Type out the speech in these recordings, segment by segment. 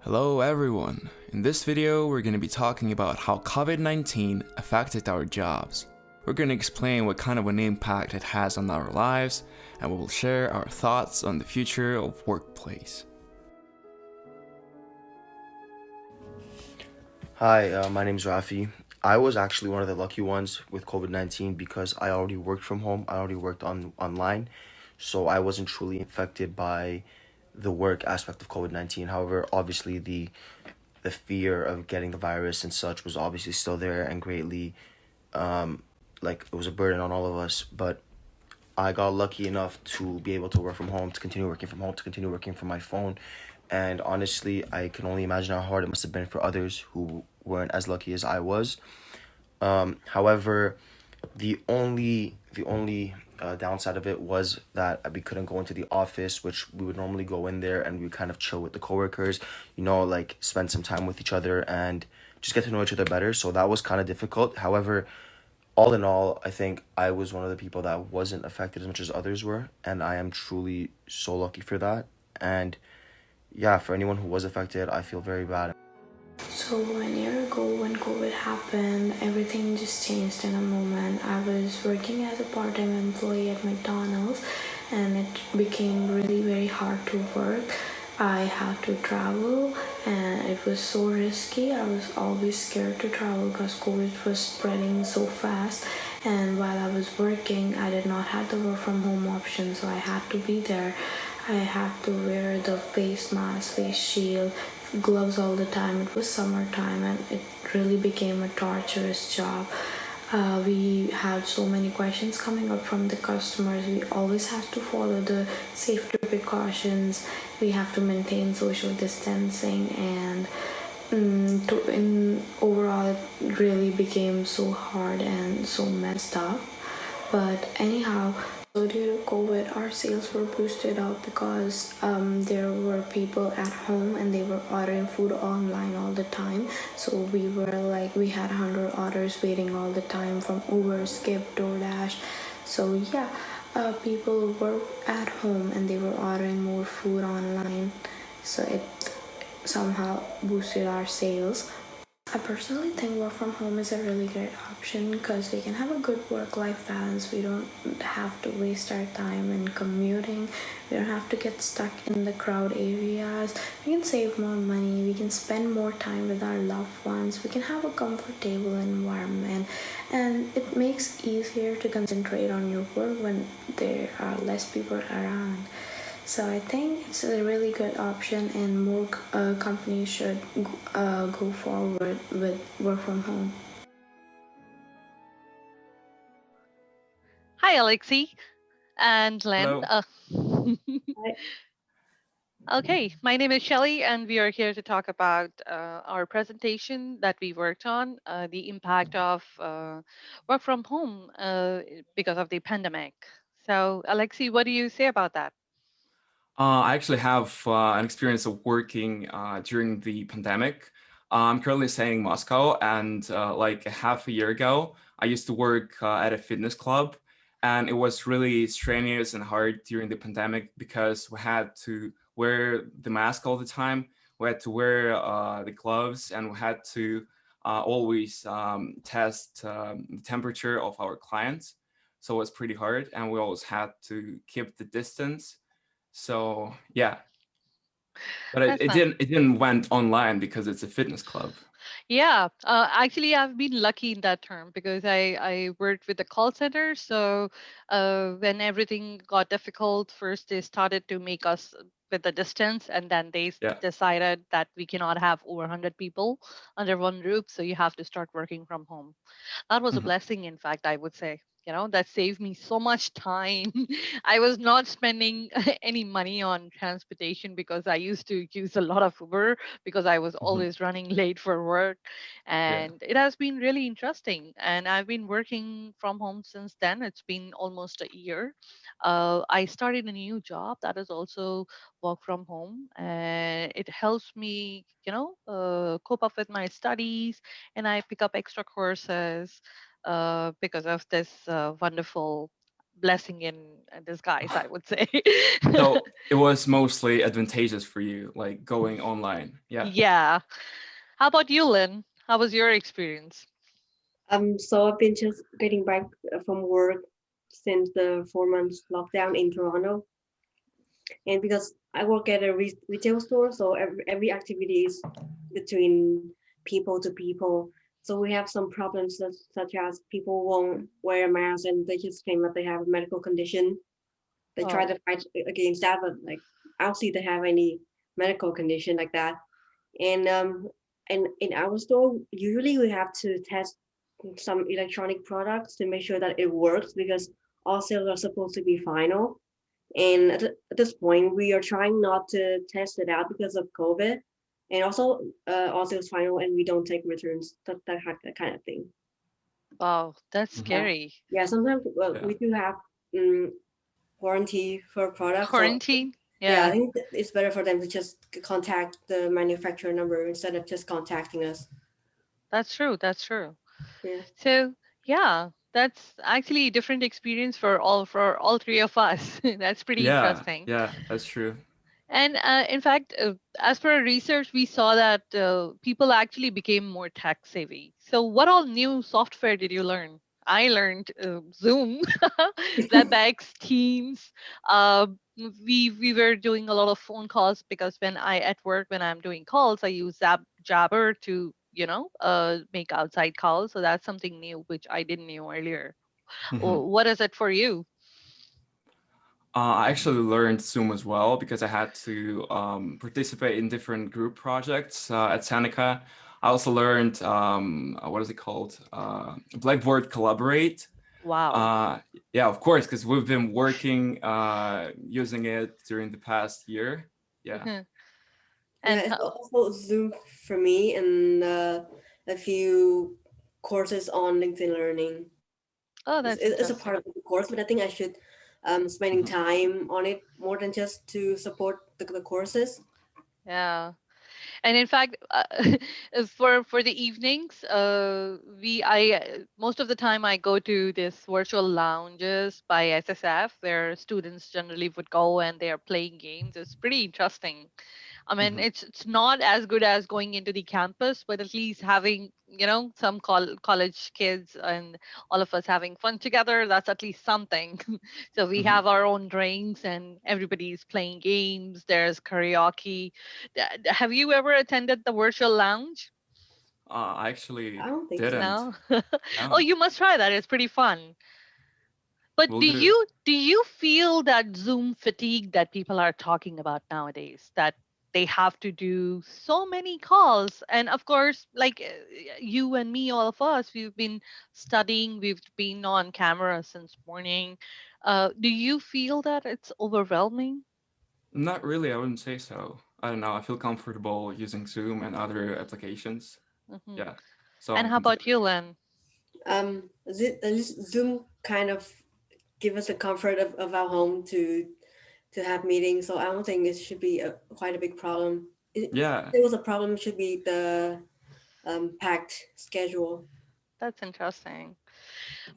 Hello everyone. In this video, we're going to be talking about how COVID-19 affected our jobs. We're going to explain what kind of an impact it has on our lives, and we will share our thoughts on the future of workplace. Hi, my name's Rafi. I was actually one of the lucky ones with COVID-19 because I already worked from home. I already worked online, so I wasn't truly infected by the work aspect of COVID-19. However, obviously the fear of getting the virus and such was obviously still there and greatly like it was a burden on all of us. But I got lucky enough to be able to work from home, to continue working from home, to continue working from my phone. And honestly, I can only imagine how hard it must have been for others who weren't as lucky as I was. However, the only downside of it was that we couldn't go into the office, which we would normally go in there and we would kind of chill with the coworkers, like spend some time with each other and just get to know each other better. So that was kind of difficult. However, all in all, I think I was one of the people that wasn't affected as much as others were, and I am truly so lucky for that. And yeah, for anyone who was affected, I feel very bad. So 1 year ago when COVID happened, everything just changed in a moment. I was working as a part-time employee at McDonald's and it became really very hard to work. I had to travel and it was so risky. I was always scared to travel because COVID was spreading so fast, and while I was working I did not have the work from home option, so I had to be there. I had to wear the face mask, face shield, gloves all the time. It was summertime and it really became a torturous job. We had so many questions coming up from the customers. We always have to follow the safety precautions. We have to maintain social distancing, and in overall it really became so hard and so messed up. But anyhow, so due to COVID, our sales were boosted up because there were people at home and they were ordering food online all the time. So we had 100 orders waiting all the time from Uber, Skip, DoorDash. So yeah, people were at home and they were ordering more food online. So it somehow boosted our sales. I personally think work from home is a really great option because we can have a good work-life balance. We don't have to waste our time in commuting. We don't have to get stuck in the crowd areas. We can save more money. We can spend more time with our loved ones. We can have a comfortable environment, and it makes easier to concentrate on your work when there are less people around. So I think it's a really good option, and more companies should go forward with work from home. Hi, Alexi and Len. Hello. Okay, my name is Shelly, and we are here to talk about our presentation that we worked on, the impact of work from home because of the pandemic. So, Alexi, what do you say about that? I actually have an experience of working during the pandemic. I'm currently staying in Moscow, and like half a year ago, I used to work at a fitness club, and it was really strenuous and hard during the pandemic because we had to wear the mask all the time. We had to wear the gloves, and we had to always test the temperature of our clients. So it was pretty hard, and we always had to keep the distance. So yeah, but it, That's it nice. didn't it didn't went online because it's a fitness club. Yeah, actually, I've been lucky in that term because I worked with the call center. So when everything got difficult, first they started to make us with the distance, and then they Yeah. decided that we cannot have over 100 people under one roof. So you have to start working from home. That was a Mhm. blessing, in fact, I would say. That saved me so much time. I was not spending any money on transportation because I used to use a lot of Uber because I was Mhm. always running late for work. Yeah. And it has been really interesting. And I've been working from home since then. It's been almost a year. I started a new job that is also work from home. And it helps me, cope up with my studies, and I pick up extra courses because of this wonderful blessing in disguise, I would say. So it was mostly advantageous for you, like going online. Yeah. Yeah. How about you, Lynn? How was your experience? So I've been just getting back from work since the 4 months lockdown in Toronto, and because I work at a retail store, so every activity is between people to people. So we have some problems such as people won't wear a mask and they just claim that they have a medical condition. They try Oh, to fight against that, but like I don't see they have any medical condition like that. And in our store, usually we have to test some electronic products to make sure that it works because all sales are supposed to be final. And at this point, we are trying not to test it out because of COVID. And also, all sales final, and we don't take returns, that kind of thing. wow, that's Yeah, Mhm. scary. yeah. Sometimes Yeah. we do have um, warranty for products, so Quarantine? yeah, I Yeah, think it's better for them to just contact the manufacturer number instead of just contacting us. that's true. That's true. Yeah. So, yeah, that's actually a different experience for all three of us. That's pretty Yeah. interesting. Yeah. That's true. And in fact, as per our research, we saw that people actually became more tech savvy. So, what all new software did you learn? I learned Zoom, WebEx, Teams. Uh, we were doing a lot of phone calls because when I at work when I'm doing calls, I use Jabber to make outside calls. So that's something new which I didn't know earlier. Mhm. What is it for you? I actually learned Zoom as well because I had to participate in different group projects at Seneca. I also learned what is it called? Blackboard Collaborate. Wow. Uh, yeah, of course, because we've been working using it during the past year. Yeah. Yeah, And it's also Zoom for me and a few courses on LinkedIn Learning. oh, It's, that's it's a part interesting. of the course, but I think I should spending Mhm. time on it more than just to support the courses. Yeah. And in fact, for the evenings, we I most of the time I go to this virtual lounges by SSF where students generally would go and they are playing games. It's pretty interesting. I mean, Mhm. it's not as good as going into the campus, but at least having some college kids and all of us having fun together. That's at least something. So we Mhm. have our own drinks and everybody's playing games. There's karaoke. Have you ever attended the virtual lounge? I actually I don't think so. didn't. No. Oh, No, you must try that. It's pretty fun. But will do do. you feel that Zoom fatigue that people are talking about nowadays? That they have to do so many calls, and of course, like you and me, all of us, we've been studying, we've been on camera since morning. Do you feel that it's overwhelming? Not really, I wouldn't say so. I don't know. I feel comfortable using Zoom and other applications. Hmm. Yeah. So And I'm how about considering. you, Len? At least Zoom kind of give us the comfort of our home to have meetings, so I don't think it should be quite a big problem. If Yeah. there was a problem, it should be the packed schedule. That's interesting.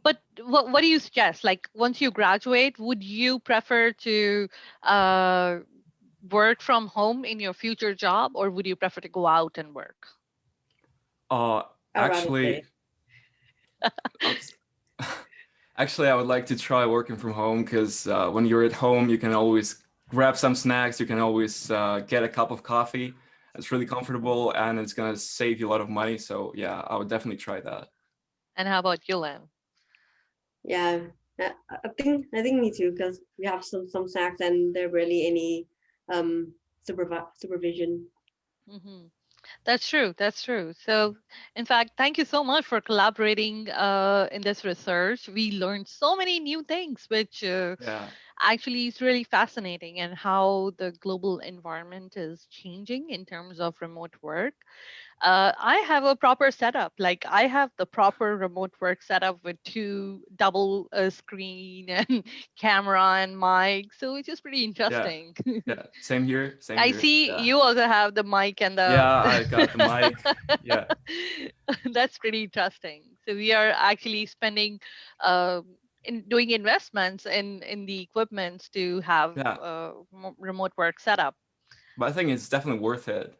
But what do you suggest? Like once you graduate, would you prefer to uh, work from home in your future job, or would you prefer to go out and work? Uh, I'd rather actually, say. I'm s- actually, I would like to try working from home because when you're at home, you can always grab some snacks. You can always get a cup of coffee. It's really comfortable and it's gonna save you a lot of money. So yeah, I would definitely try that. And how about you, Len? Yeah, I think me too because we have some snacks and there really any supervision. Hmm. That's true. That's true. So, in fact, thank you so much for collaborating in this research. We learned so many new things, which Yeah. actually is really fascinating, and how the global environment is changing in terms of remote work. I have a proper setup. Like I have the proper remote work setup with two double screen and camera and mic. So it's just pretty Yeah. interesting. Yeah. Same here. Same I here. see Yeah. you also have the mic and Yeah, the. I got the mic. Yeah. That's pretty interesting. So we are actually spending uh, in doing investments in the equipment to have Yeah, remote work set up. but I think it's definitely worth it.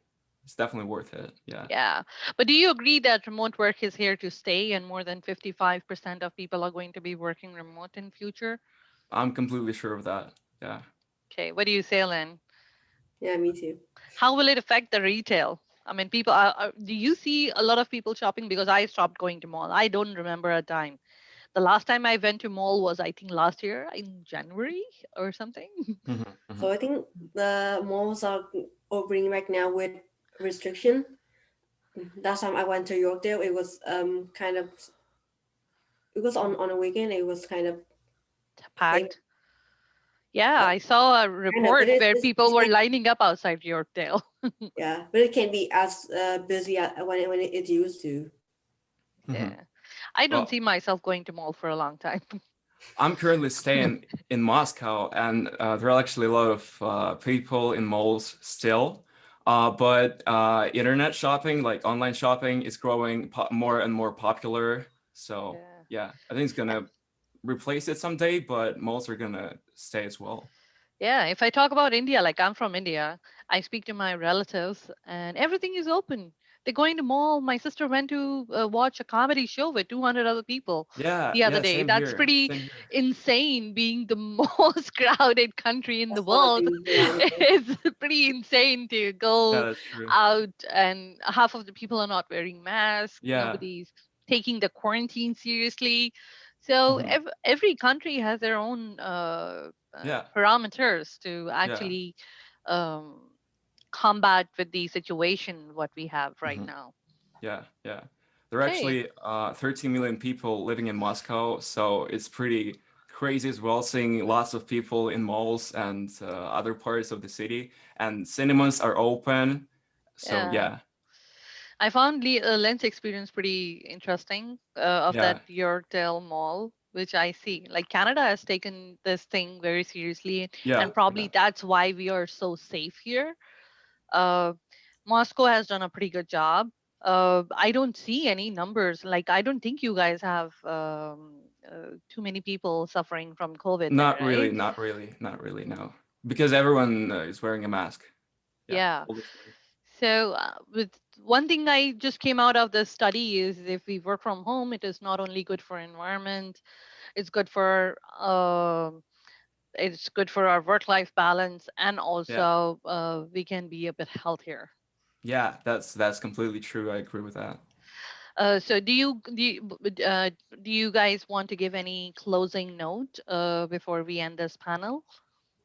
It's definitely worth it. Yeah. Yeah. But do you agree that remote work is here to stay and more than 55% of people are going to be working remote in future? I'm completely sure of that. Yeah. Okay. What do you say, Lynn? Yeah, me too. How will it affect the retail? I mean, people do you see a lot of people shopping? Because I stopped going to mall. I don't remember a time. The last time I went to mall was, I think, last year in January or something. So I think the malls are opening right now with restriction. Last time I went to Yorkdale, it was kind of, it was on a weekend. It was kind of same. Packed. Yeah, I saw a Kind of, but report where people were lining up outside Yorkdale. yeah, but it can be as busy when it used to. Yeah. I don't Well, see myself going to mall for a long time. I'm currently staying in Moscow, and there are actually a lot of people in malls still. But internet shopping, like online shopping, is growing more and more popular. So Yeah. yeah, I think it's gonna replace it someday, but malls are gonna stay as well. Yeah, if I talk about India, like I'm from India, I speak to my relatives and everything is open. They're going to mall. My sister went to watch a comedy show with 200 other people Yeah, the other yeah, day. same That's here. pretty Same here. insane, being the most crowded country in the That's one world. thing. Yeah, It's pretty insane to Yeah, go that's true. out and half of the people are not wearing masks. Yeah. Nobody's taking the quarantine seriously. So Mhm. every country has their own Yeah. parameters to Yeah. actually um, combat with the situation what we have right Mhm. now. Yeah. Yeah. There are Okay. actually 13 million people living in Moscow, so it's pretty crazy as well, seeing lots of people in malls and other parts of the city, and cinemas are open. So Yeah. yeah. I found Lens experience pretty interesting of that Yeah. Yorkdale Mall, which I see. Like Canada has taken this thing very seriously, Yeah. and probably Yeah. that's why we are so safe here. Uh, Moscow has done a pretty good job. I don't see any numbers. Like I don't think you guys have too many people suffering from COVID there, Not really, right? not really, not really, no. Because everyone is wearing a mask. Yeah. Yeah. All the time. So, with one thing I just came out of the study is if we work from home, it is not only good for environment, it's good for our work-life balance, and Yeah. also we can be a bit healthier. Yeah, that's completely true. I agree with that. So, do you guys want to give any closing note before we end this panel?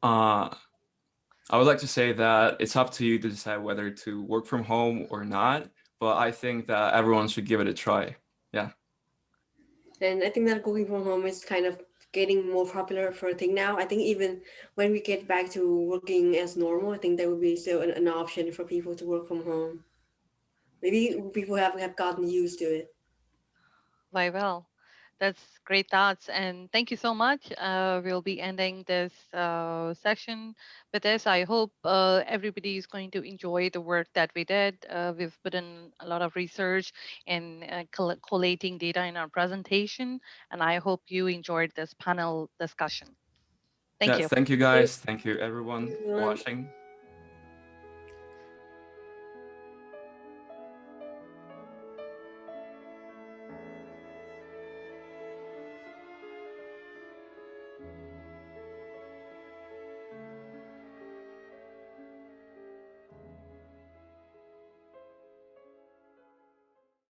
Uh, I would like to say that it's up to you to decide whether to work from home or not, but I think that everyone should give it a try. Yeah. and I think that going from home is kind of getting more popular for a thing now. I think even when we get back to working as normal, I think there will be still an option for people to work from home. Maybe people have gotten used to it. Very well. That's great thoughts. And thank you so much. We'll be ending this session with this. I hope everybody is going to enjoy the work that we did. We've put in a lot of research and collating data in our presentation. And I hope you enjoyed this panel discussion. Thank Yeah, you. thank you Thank guys. Thank you everyone you, everyone. watching.